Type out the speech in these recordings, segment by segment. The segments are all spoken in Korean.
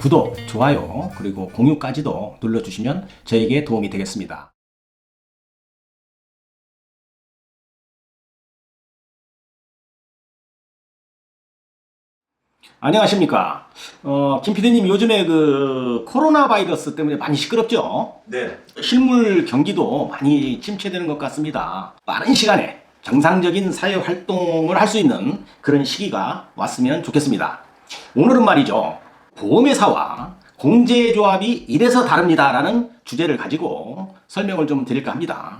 구독, 좋아요, 그리고 공유까지도 눌러주시면 저에게 도움이 되겠습니다. 안녕하십니까. 김 PD님, 요즘에 그 코로나 바이러스 때문에 많이 시끄럽죠? 네. 실물 경기도 많이 침체되는 것 같습니다. 빠른 시간에 정상적인 사회 활동을 할 수 있는 그런 시기가 왔으면 좋겠습니다. 오늘은 말이죠. 보험회사와 공제조합이 이래서 다릅니다 라는 주제를 가지고 설명을 좀 드릴까 합니다.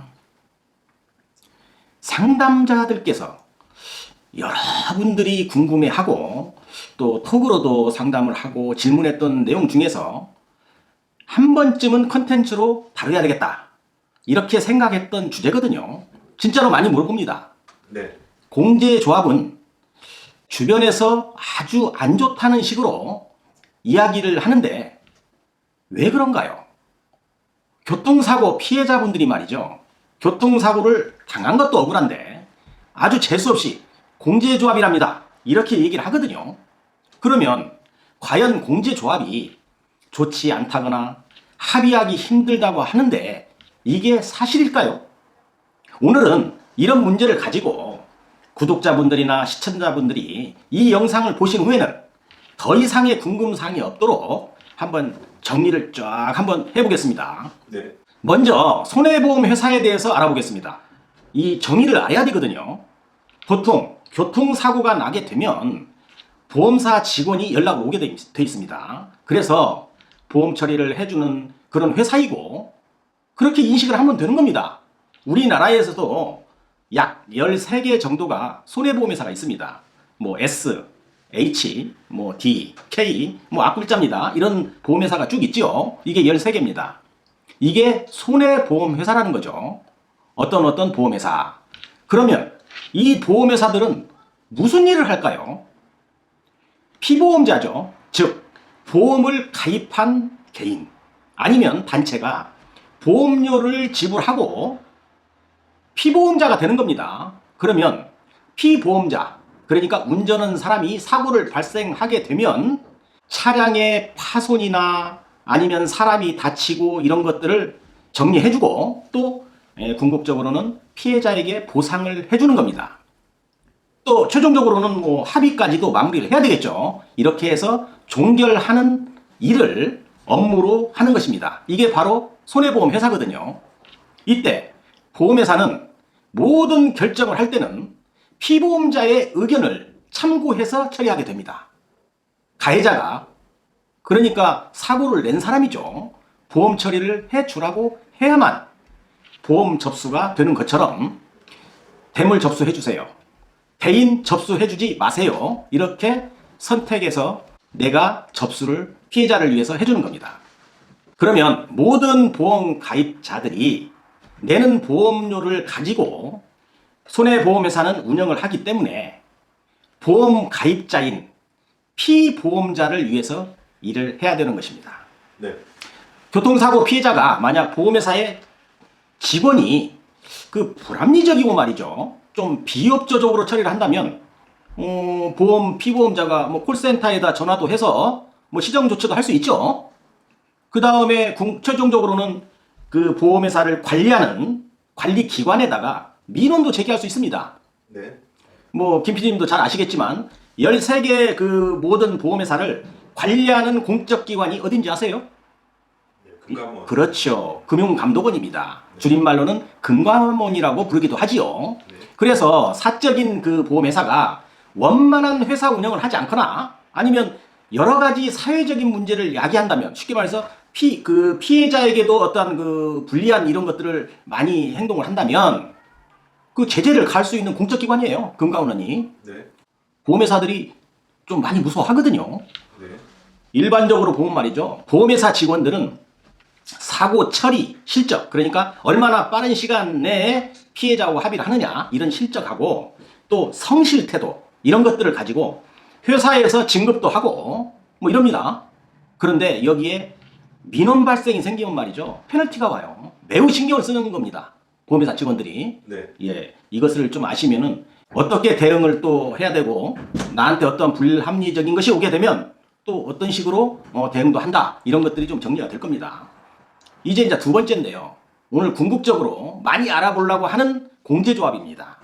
상담자들께서 여러분들이 궁금해하고 또 톡으로도 상담을 하고 질문했던 내용 중에서 한 번쯤은 컨텐츠로 다뤄야 되겠다 이렇게 생각했던 주제거든요. 진짜로 많이 물어봅니다. 네. 공제조합은 주변에서 아주 안 좋다는 식으로 이야기를 하는데 왜 그런가요? 교통사고 피해자분들이 말이죠. 교통사고를 당한 것도 억울한데 아주 재수없이 공제조합이랍니다 이렇게 얘기를 하거든요. 그러면 과연 공제조합이 좋지 않다거나 합의하기 힘들다고 하는데 이게 사실일까요? 오늘은 이런 문제를 가지고 구독자분들이나 시청자분들이 이 영상을 보신 후에는 더 이상의 궁금사항이 없도록 한번 정리를 쫙 한번 해보겠습니다. 네. 먼저 손해보험 회사에 대해서 알아보겠습니다. 이 정의를 알아야 되거든요. 보통 교통사고가 나게 되면 보험사 직원이 연락을 오게 돼 있습니다. 그래서 보험 처리를 해주는 그런 회사이고 그렇게 인식을 하면 되는 겁니다. 우리나라에서도 약 13개 정도가 손해보험회사가 있습니다. 뭐 S, H, 뭐 D, K, 뭐 앞글자입니다. 이런 보험회사가 쭉 있죠. 이게 13개입니다. 이게 손해보험회사라는 거죠. 어떤 보험회사. 그러면 이 보험회사들은 무슨 일을 할까요? 피보험자죠. 즉 보험을 가입한 개인 아니면 단체가 보험료를 지불하고 피보험자가 되는 겁니다. 그러면 피보험자, 그러니까 운전하는 사람이 사고를 발생하게 되면 차량의 파손이나 아니면 사람이 다치고 이런 것들을 정리해주고 또 궁극적으로는 피해자에게 보상을 해주는 겁니다. 또 최종적으로는 뭐 합의까지도 마무리를 해야 되겠죠. 이렇게 해서 종결하는 일을 업무로 하는 것입니다. 이게 바로 손해보험 회사거든요. 이때 보험회사는 모든 결정을 할 때는 피보험자의 의견을 참고해서 처리하게 됩니다. 가해자가, 그러니까 사고를 낸 사람이죠. 보험 처리를 해주라고 해야만 보험 접수가 되는 것처럼 대물 접수해주세요, 대인 접수해주지 마세요, 이렇게 선택해서 내가 접수를 피해자를 위해서 해주는 겁니다. 그러면 모든 보험 가입자들이 내는 보험료를 가지고 손해보험회사는 운영을 하기 때문에 보험 가입자인 피보험자를 위해서 일을 해야 되는 것입니다. 네. 교통사고 피해자가 만약 보험회사의 직원이 그 불합리적이고 말이죠, 좀 비협조적으로 처리를 한다면 보험 피보험자가 뭐 콜센터에다 전화도 해서 뭐 시정 조치도 할 수 있죠. 그 다음에 최종적으로는 그 보험회사를 관리하는 관리기관에다가 민원도 제기할 수 있습니다. 네. 뭐 김 PD님도 잘 아시겠지만 13개 그 모든 보험회사를 관리하는 공적기관이 어딘지 아세요? 네. 금감원. 그렇죠. 금융감독원입니다. 줄임말로는 금감원이라고 부르기도 하지요. 네. 그래서 사적인 그 보험회사가 원만한 회사 운영을 하지 않거나 아니면 여러 가지 사회적인 문제를 야기한다면, 쉽게 말해서 피해자에게도 어떤 그 불리한 이런 것들을 많이 행동을 한다면 그 제재를 가할 수 있는 공적기관이에요. 금감원이. 네. 보험회사들이 좀 많이 무서워하거든요. 네. 일반적으로 보면 말이죠, 보험회사 직원들은 사고 처리 실적, 그러니까 얼마나 빠른 시간 내에 피해자하고 합의를 하느냐 이런 실적하고 또 성실 태도 이런 것들을 가지고 회사에서 진급도 하고 뭐 이럽니다. 그런데 여기에 민원 발생이 생기면 말이죠, 페널티가 와요. 매우 신경을 쓰는 겁니다, 보험회사 직원들이. 네. 예, 이것을 좀 아시면은 어떻게 대응을 또 해야 되고 나한테 어떤 불합리적인 것이 오게 되면 또 어떤 식으로 대응도 한다. 이런 것들이 좀 정리가 될 겁니다. 이제 두 번째인데요. 오늘 궁극적으로 많이 알아보려고 하는 공제조합입니다.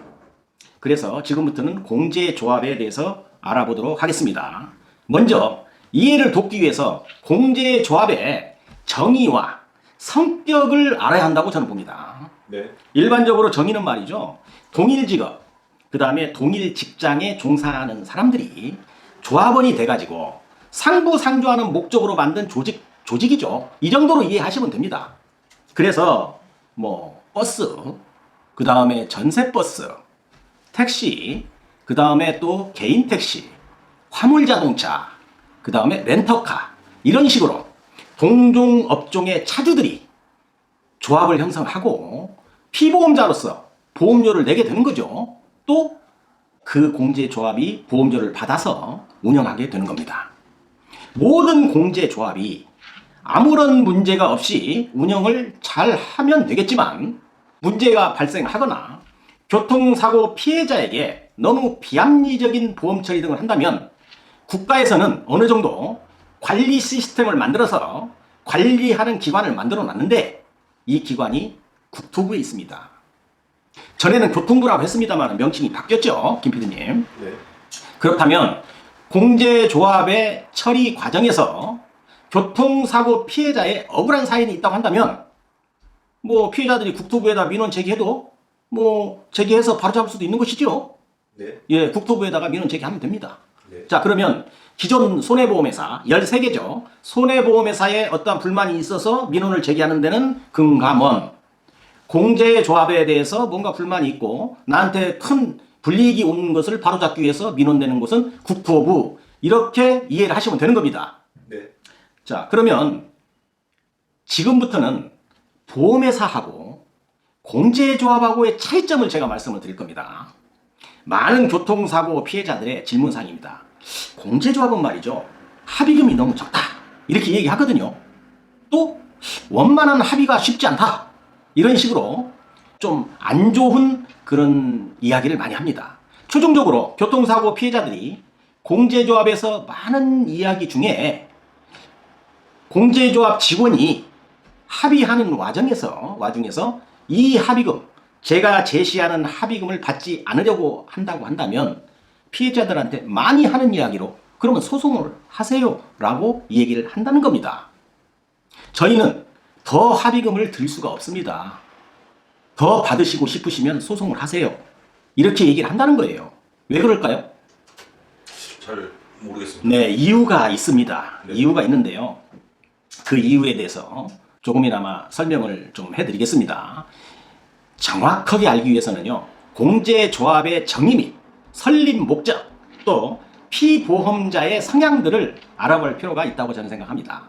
그래서 지금부터는 공제조합에 대해서 알아보도록 하겠습니다. 먼저 이해를 돕기 위해서 공제조합의 정의와 성격을 알아야 한다고 저는 봅니다. 네. 일반적으로 정의는 말이죠. 동일 직업, 그 다음에 동일 직장에 종사하는 사람들이 조합원이 돼가지고 상부상조하는 목적으로 만든 조직이죠. 이 정도로 이해하시면 됩니다. 그래서 뭐 버스, 그 다음에 전세버스, 택시, 그 다음에 또 개인 택시, 화물자동차, 그 다음에 렌터카 이런 식으로 동종 업종의 차주들이 조합을 형성하고 피보험자로서 보험료를 내게 되는 거죠. 또 그 공제조합이 보험료를 받아서 운영하게 되는 겁니다. 모든 공제조합이 아무런 문제가 없이 운영을 잘 하면 되겠지만 문제가 발생하거나 교통사고 피해자에게 너무 비합리적인 보험 처리 등을 한다면 국가에서는 어느 정도 관리 시스템을 만들어서 관리하는 기관을 만들어 놨는데 이 기관이 국토부에 있습니다. 전에는 교통부라고 했습니다만 명칭이 바뀌었죠, 김 PD님. 네. 그렇다면 공제조합의 처리 과정에서 교통사고 피해자의 억울한 사연이 있다고 한다면 뭐 피해자들이 국토부에다 민원 제기해도 뭐 제기해서 바로잡을 수도 있는 것이죠. 네. 예, 국토부에다가 민원 제기하면 됩니다. 네. 자, 그러면 기존 손해보험회사 13개죠. 손해보험회사에 어떠한 불만이 있어서 민원을 제기하는 데는 금감원, 공제조합에 대해서 뭔가 불만이 있고 나한테 큰 불이익이 오는 것을 바로잡기 위해서 민원내는 곳은 국토부, 이렇게 이해를 하시면 되는 겁니다. 네. 자, 그러면 지금부터는 보험회사하고 공제조합하고의 차이점을 제가 말씀을 드릴 겁니다. 많은 교통사고 피해자들의 질문사항입니다. 공제조합은 말이죠, 합의금이 너무 적다 이렇게 얘기하거든요. 또 원만한 합의가 쉽지 않다 이런 식으로 좀 안 좋은 그런 이야기를 많이 합니다. 최종적으로 교통사고 피해자들이 공제조합에서 많은 이야기 중에 공제조합 직원이 합의하는 와중에서 이 합의금, 제가 제시하는 합의금을 받지 않으려고 한다고 한다면 피해자들한테 많이 하는 이야기로 그러면 소송을 하세요 라고 얘기를 한다는 겁니다. 저희는 더 합의금을 드릴 수가 없습니다. 더 받으시고 싶으시면 소송을 하세요. 이렇게 얘기를 한다는 거예요. 왜 그럴까요? 잘 모르겠습니다. 네, 이유가 있습니다. 네. 이유가 있는데요. 그 이유에 대해서 조금이나마 설명을 좀 해드리겠습니다. 정확하게 알기 위해서는요, 공제조합의 정의 및 설립 목적, 또 피보험자의 성향들을 알아볼 필요가 있다고 저는 생각합니다.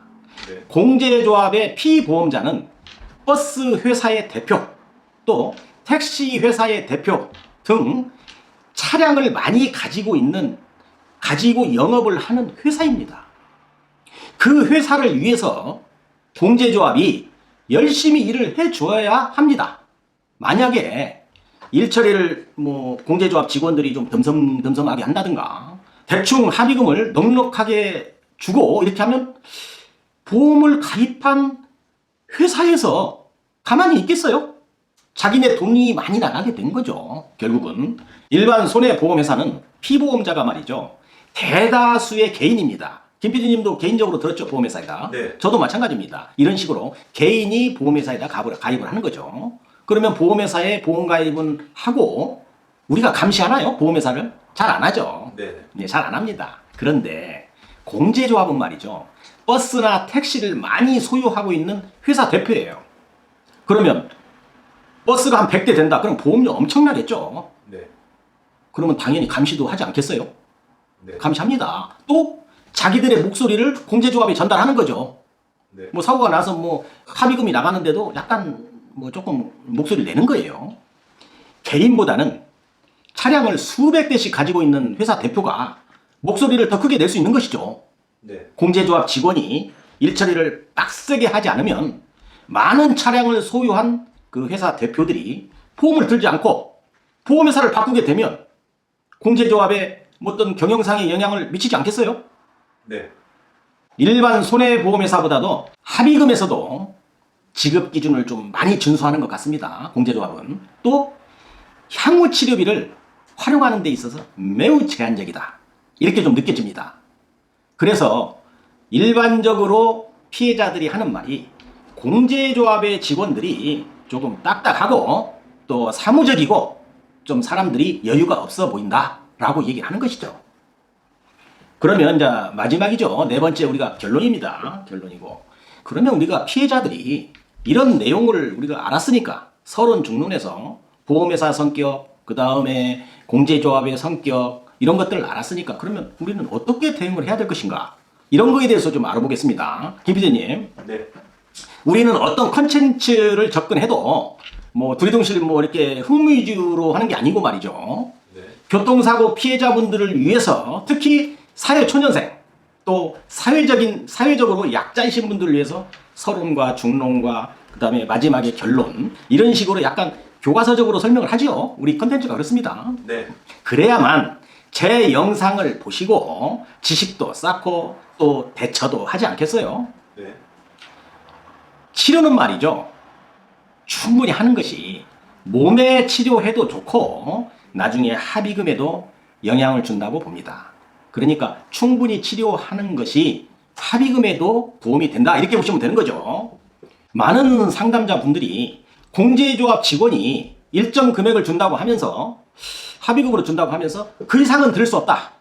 네. 공제조합의 피보험자는 버스 회사의 대표, 또 택시 회사의 대표 등 차량을 많이 가지고 영업을 하는 회사입니다. 그 회사를 위해서 공제조합이 열심히 일을 해줘야 합니다. 만약에 일 처리를 공제조합 직원들이 좀 덤섬하게 한다든가 대충 합의금을 넉넉하게 주고 이렇게 하면 보험을 가입한 회사에서 가만히 있겠어요? 자기네 돈이 많이 나가게 된 거죠. 결국은 일반 손해보험회사는 피보험자가 말이죠, 대다수의 개인입니다. 김 PD님도 개인적으로 들었죠, 보험회사에다. 네. 저도 마찬가지입니다. 이런 식으로 개인이 보험회사에다 가입을 하는 거죠. 그러면 보험회사에 보험가입은 하고 우리가 감시하나요? 보험회사를? 잘 안 하죠. 네. 네, 잘 안 합니다. 그런데 공제조합은 말이죠, 버스나 택시를 많이 소유하고 있는 회사 대표예요. 그러면 버스가 한 100대 된다. 그럼 보험료 엄청나겠죠. 네. 그러면 당연히 감시도 하지 않겠어요? 네. 감시합니다. 또 자기들의 목소리를 공제조합에 전달하는 거죠. 네. 뭐 사고가 나서 합의금이 나가는데도 약간 조금 목소리를 내는 거예요. 개인보다는 차량을 수백 대씩 가지고 있는 회사 대표가 목소리를 더 크게 낼 수 있는 것이죠. 네. 공제조합 직원이 일처리를 빡세게 하지 않으면 많은 차량을 소유한 그 회사 대표들이 보험을 들지 않고 보험회사를 바꾸게 되면 공제조합에 어떤 경영상의 영향을 미치지 않겠어요? 네. 일반 손해보험회사보다도 합의금에서도 지급 기준을 좀 많이 준수하는 것 같습니다. 공제조합은. 또 향후 치료비를 활용하는 데 있어서 매우 제한적이다. 이렇게 좀 느껴집니다. 그래서 일반적으로 피해자들이 하는 말이 공제조합의 직원들이 조금 딱딱하고 또 사무적이고 좀 사람들이 여유가 없어 보인다 라고 얘기를 하는 것이죠. 그러면 이제 마지막이죠. 네 번째 우리가 결론입니다. 결론이고. 그러면 우리가 피해자들이 이런 내용을 우리가 알았으니까 서론 중론에서 보험회사 성격, 그 다음에 공제조합의 성격 이런 것들을 알았으니까 그러면 우리는 어떻게 대응을 해야 될 것인가? 이런 거에 대해서 좀 알아보겠습니다. 김 PD님. 네. 우리는 어떤 컨텐츠를 접근해도 뭐 두리둥실 뭐 이렇게 흥미주로 하는 게 아니고 말이죠. 네. 교통사고 피해자분들을 위해서 특히 사회초년생 또 사회적으로 약자이신 분들을 위해서 서론과 중론과 그 다음에 마지막에 결론 이런 식으로 약간 교과서적으로 설명을 하죠. 우리 컨텐츠가 그렇습니다. 네. 그래야만 제 영상을 보시고 지식도 쌓고 또 대처도 하지 않겠어요? 네. 치료는 말이죠. 충분히 하는 것이 몸에 치료해도 좋고 나중에 합의금에도 영향을 준다고 봅니다. 그러니까 충분히 치료하는 것이 합의금에도 도움이 된다. 이렇게 보시면 되는 거죠. 많은 상담자분들이 공제조합 직원이 일정 금액을 준다고 하면서 합의금으로 준다고 하면서 그 이상은 들 수 없다.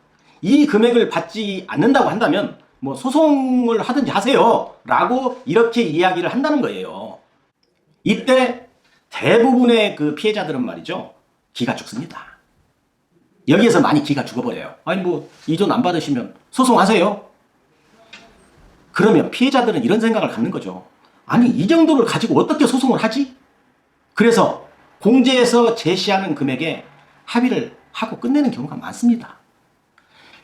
이 금액을 받지 않는다고 한다면 뭐 소송을 하든지 하세요. 라고 이렇게 이야기를 한다는 거예요. 이때 대부분의 그 피해자들은 말이죠. 기가 죽습니다. 여기에서 많이 기가 죽어버려요. 아니 뭐 이전 안 받으시면 소송하세요. 그러면 피해자들은 이런 생각을 갖는 거죠. 아니 이 정도를 가지고 어떻게 소송을 하지? 그래서 공제에서 제시하는 금액에 합의를 하고 끝내는 경우가 많습니다.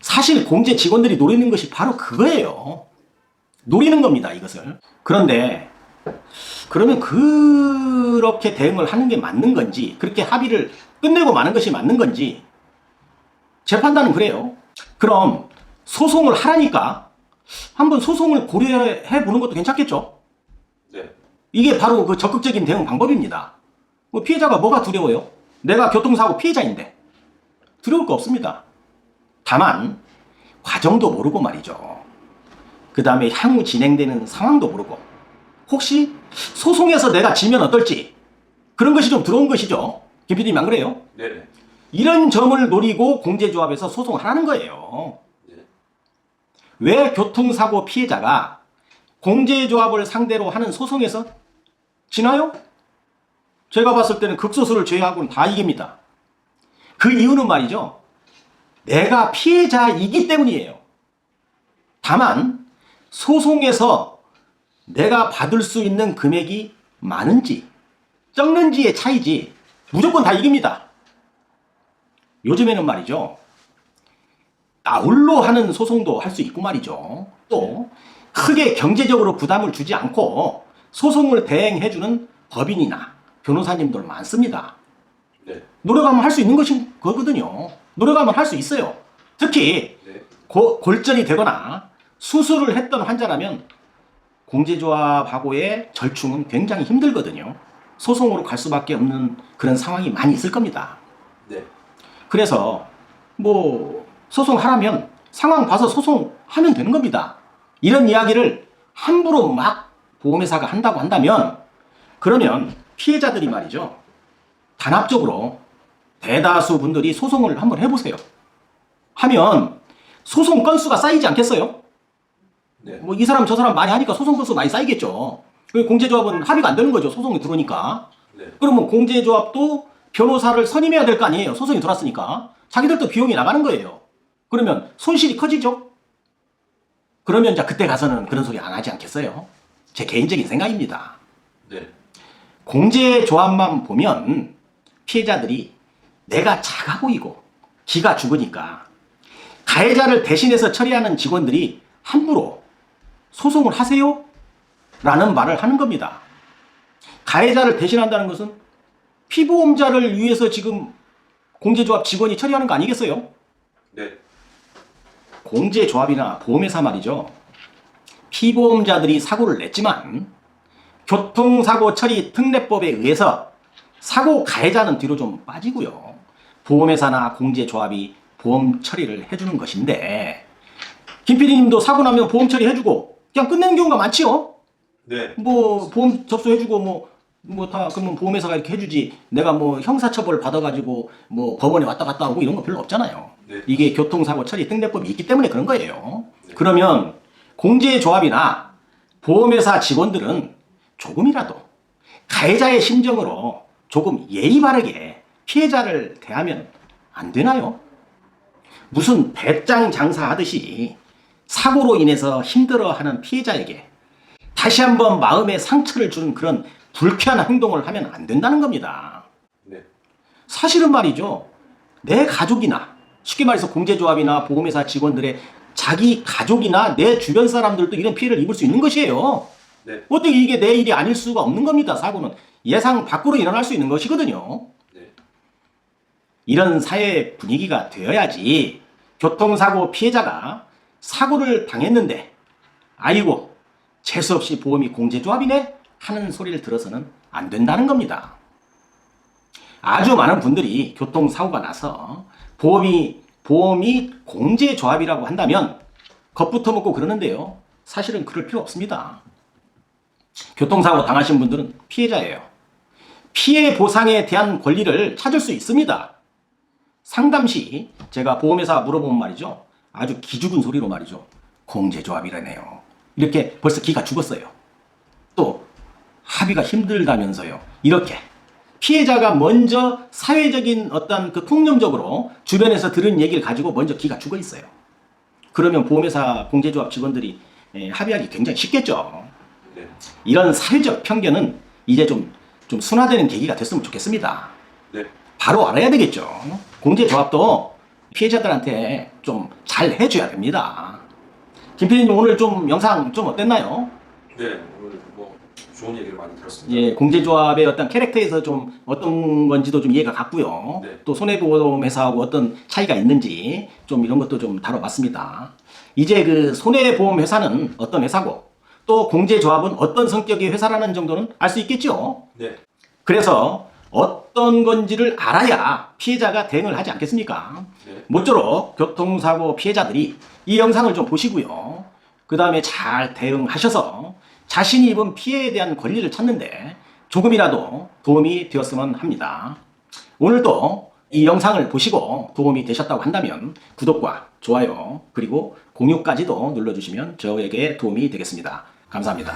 사실 공제 직원들이 노리는 것이 바로 그거예요. 노리는 겁니다, 이것을. 그런데 그러면 그렇게 대응을 하는 게 맞는 건지, 그렇게 합의를 끝내고 마는 것이 맞는 건지 제 판단은 그래요. 그럼 소송을 하라니까 한번 소송을 고려해 보는 것도 괜찮겠죠? 네. 이게 바로 그 적극적인 대응 방법입니다. 뭐 피해자가 뭐가 두려워요? 내가 교통사고 피해자인데 두려울 거 없습니다. 다만 과정도 모르고 말이죠. 그 다음에 향후 진행되는 상황도 모르고 혹시 소송에서 내가 지면 어떨지 그런 것이 좀 들어온 것이죠. 김 PD님 안 그래요? 네. 이런 점을 노리고 공제조합에서 소송을 하는 거예요. 네. 왜 교통사고 피해자가 공제조합을 상대로 하는 소송에서 지나요? 제가 봤을 때는 극소수를 제외하고는 다 이깁니다. 그 이유는 말이죠. 내가 피해자이기 때문이에요. 다만 소송에서 내가 받을 수 있는 금액이 많은지 적는지의 차이지 무조건 다 이깁니다. 요즘에는 말이죠. 나홀로 하는 소송도 할 수 있고 말이죠. 또 크게 경제적으로 부담을 주지 않고 소송을 대행해주는 법인이나 변호사님들 많습니다. 네. 노력하면 할 수 있는 것이 그거거든요. 노력하면 할 수 있어요. 특히 네. 골절이 되거나 수술을 했던 환자라면 공제조합하고의 절충은 굉장히 힘들거든요. 소송으로 갈 수밖에 없는 그런 상황이 많이 있을 겁니다. 네. 그래서 뭐 소송하라면 상황 봐서 소송하면 되는 겁니다. 이런 이야기를 함부로 막 보험회사가 한다고 한다면 그러면 피해자들이 말이죠. 단합적으로 대다수 분들이 소송을 한번 해보세요. 하면 소송 건수가 쌓이지 않겠어요? 네. 뭐 이 사람 저 사람 많이 하니까 소송 건수 많이 쌓이겠죠. 공제조합은 합의가 안 되는 거죠. 소송이 들어오니까. 네. 그러면 공제조합도 변호사를 선임해야 될 거 아니에요. 소송이 들어왔으니까. 자기들도 비용이 나가는 거예요. 그러면 손실이 커지죠. 그러면 이제 그때 가서는 그런 소리 안 하지 않겠어요? 제 개인적인 생각입니다. 네. 공제조합만 보면 피해자들이 내가 작아 보이고 기가 죽으니까 가해자를 대신해서 처리하는 직원들이 함부로 소송을 하세요? 라는 말을 하는 겁니다. 가해자를 대신한다는 것은 피보험자를 위해서 지금 공제조합 직원이 처리하는 거 아니겠어요? 네. 공제조합이나 보험회사 말이죠. 피보험자들이 사고를 냈지만 교통사고 처리 특례법에 의해서 사고 가해자는 뒤로 좀 빠지고요. 보험회사나 공제조합이 보험 처리를 해주는 것인데 김 PD님도 사고 나면 보험 처리해주고 그냥 끝내는 경우가 많지요. 네. 뭐 보험 접수해주고 뭐 다 그러면 보험회사가 이렇게 해주지 내가 뭐 형사처벌 받아가지고 뭐 법원에 왔다 갔다 하고 이런 거 별로 없잖아요. 네. 이게 교통사고 처리 특례법이 있기 때문에 그런 거예요. 네. 그러면 공제조합이나 보험회사 직원들은 조금이라도 가해자의 심정으로 조금 예의 바르게 피해자를 대하면 안 되나요? 무슨 배짱 장사하듯이 사고로 인해서 힘들어하는 피해자에게 다시 한번 마음에 상처를 주는 그런 불쾌한 행동을 하면 안 된다는 겁니다. 네. 사실은 말이죠. 내 가족이나 쉽게 말해서 공제조합이나 보험회사 직원들의 자기 가족이나 내 주변 사람들도 이런 피해를 입을 수 있는 것이에요. 네. 어떻게 이게 내 일이 아닐 수가 없는 겁니다. 사고는 예상 밖으로 일어날 수 있는 것이거든요. 네. 이런 사회 분위기가 되어야지 교통사고 피해자가 사고를 당했는데 아이고 재수없이 보험이 공제조합이네 하는 소리를 들어서는 안 된다는 겁니다. 아주 많은 분들이 교통사고가 나서 보험이 공제조합이라고 한다면 겁부터 먹고 그러는데요. 사실은 그럴 필요 없습니다. 교통사고 당하신 분들은 피해자예요. 피해 보상에 대한 권리를 찾을 수 있습니다. 상담 시 제가 보험회사 물어보면 말이죠. 아주 기죽은 소리로 말이죠. 공제조합이라네요. 이렇게 벌써 기가 죽었어요. 또 합의가 힘들다면서요. 이렇게 피해자가 먼저 사회적인 어떤 그 통념적으로 주변에서 들은 얘기를 가지고 먼저 기가 죽어 있어요. 그러면 보험회사 공제조합 직원들이 합의하기 굉장히 쉽겠죠. 네. 이런 사회적 편견은 이제 좀 순화되는 계기가 됐으면 좋겠습니다. 네. 바로 알아야 되겠죠. 공제조합도 피해자들한테 좀 잘 해줘야 됩니다. 김 PD님 오늘 좀 영상 좀 어땠나요? 네. 오늘 뭐 좋은 얘기를 많이 들었습니다. 예, 공제조합의 어떤 캐릭터에서 좀 어떤 건지도 좀 이해가 갔고요. 네. 또 손해보험회사하고 어떤 차이가 있는지 좀 이런 것도 좀 다뤄봤습니다. 이제 그 손해보험회사는 어떤 회사고 또 공제조합은 어떤 성격의 회사라는 정도는 알 수 있겠죠. 네. 그래서 어떤 건지를 알아야 피해자가 대응을 하지 않겠습니까? 네. 모쪼록 교통사고 피해자들이 이 영상을 좀 보시고요. 그 다음에 잘 대응하셔서 자신이 입은 피해에 대한 권리를 찾는데 조금이라도 도움이 되었으면 합니다. 오늘도 이 영상을 보시고 도움이 되셨다고 한다면 구독과 좋아요 그리고 공유까지도 눌러주시면 저에게 도움이 되겠습니다. 감사합니다.